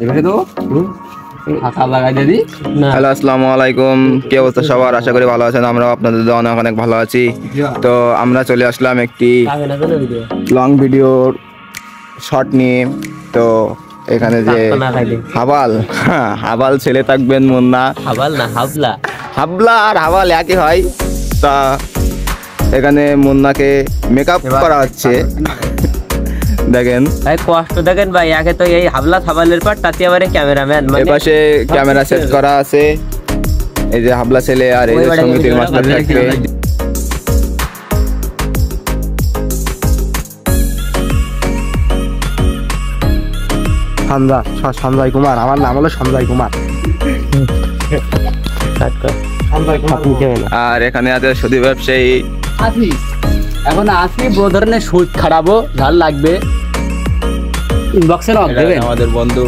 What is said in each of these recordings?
Hello, আসসালামু আলাইকুম। কি অবস্থা সবার? আশা করি ভালো আছেন। আমরাও আপনাদের দোয়া অনেক অনেক ভালো আছি। তো আমরা চলে আসলাম একটি লং ভিডিওর শর্ট নিয়ে। তো এখানে যে হাবাল ছেলে থাকবেন মুন্না, হাবলা আর হাবাল একই হয়। তা এখানে মুন্নাকে মেকআপ করা হচ্ছে। দেখেন ভাই কষ্ট দেখেন ভাই, আগে তো এই হাবলা থাবালের পর তাতে আবার ক্যামেরাম্যান, মানে এপাশে ক্যামেরা সেট করা আছে। এই যে হাবলা ছেলে আর এই যে সঙ্গীতের মাস্টার থাকবে। সঞ্জয় কুমার, আমার নাম হলো সঞ্জয় কুমার। আর এখানে আছে সুদী ব্যবসায়ী। এখন আসি বড় ধরনের সুদ খাটাবো, ঝাল লাগবে ইনবক্সে নক দেবেন। আমাদের বন্ধু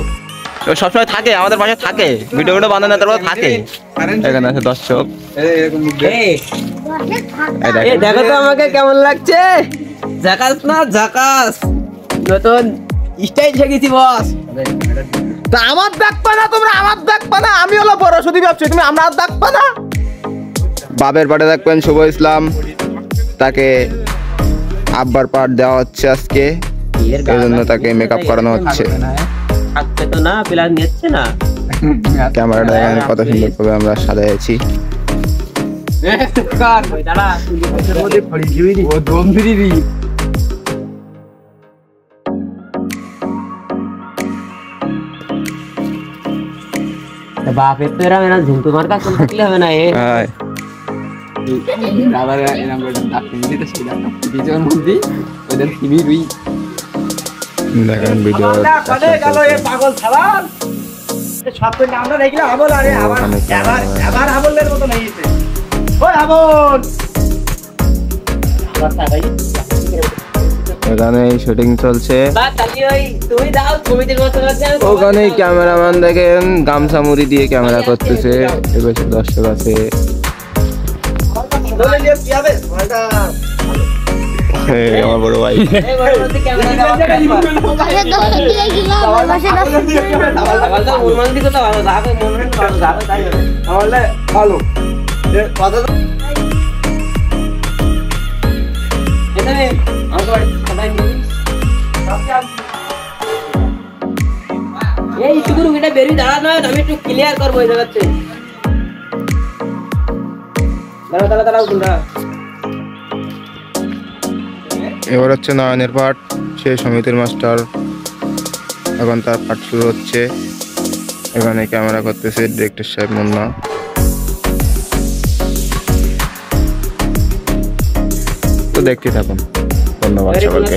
সবসময় থাকে, আমাদের পাশে থাকে, ভিডিও বানানো তারপর থাকে। এখানে আছে দর্শক। দেখো তো আমাকে কেমন লাগছে, জাকাস না জাকাস, নতুন স্টাইল শিখেছি বস। তা আমার দেখবা না তোমরা, আমার দেখবা না, আমি হলো বড় সুদী ব্যবসায়ী, তুমি আমরা দেখবা না। বাপের পাটে দেখবেন শুভ ইসলাম, তাকে আব্বার পাট দেওয়া হচ্ছে আজকে, এই জন্য তাকে মেকআপ করানো হচ্ছে। থাকতে তো না, প্লাস নিচ্ছে না। ক্যামেরাটা এখানে কত সুন্দর ভাবে আমরা সাজাইছি। বাপের তো এরা মেনা ঝুমকু মার কাছে থাকলে হবে না। দেখেন ভিডিও এখানে শুটিং চলছে। ওখানে ক্যামেরাম্যান দেখেন গামছা মুড়ি দিয়ে ক্যামেরা করতেছে। এবার দর্শক আছে। আমার বড় ভাই এই শুধু এটা বেরিয়ে দাঁড়া নয়, আমি একটু ক্লিয়ার করবো এই জায়গাতে। এবার হচ্ছে নয়নের পাঠ, সে সমিতির মাস্টার, এখন তার পাঠ শুরু হচ্ছে। এখানে ক্যামেরা করতেছে ডিরেক্টর সাহেব মুন্না। তো দেখতে থাকুন। ধন্যবাদ সকলকে।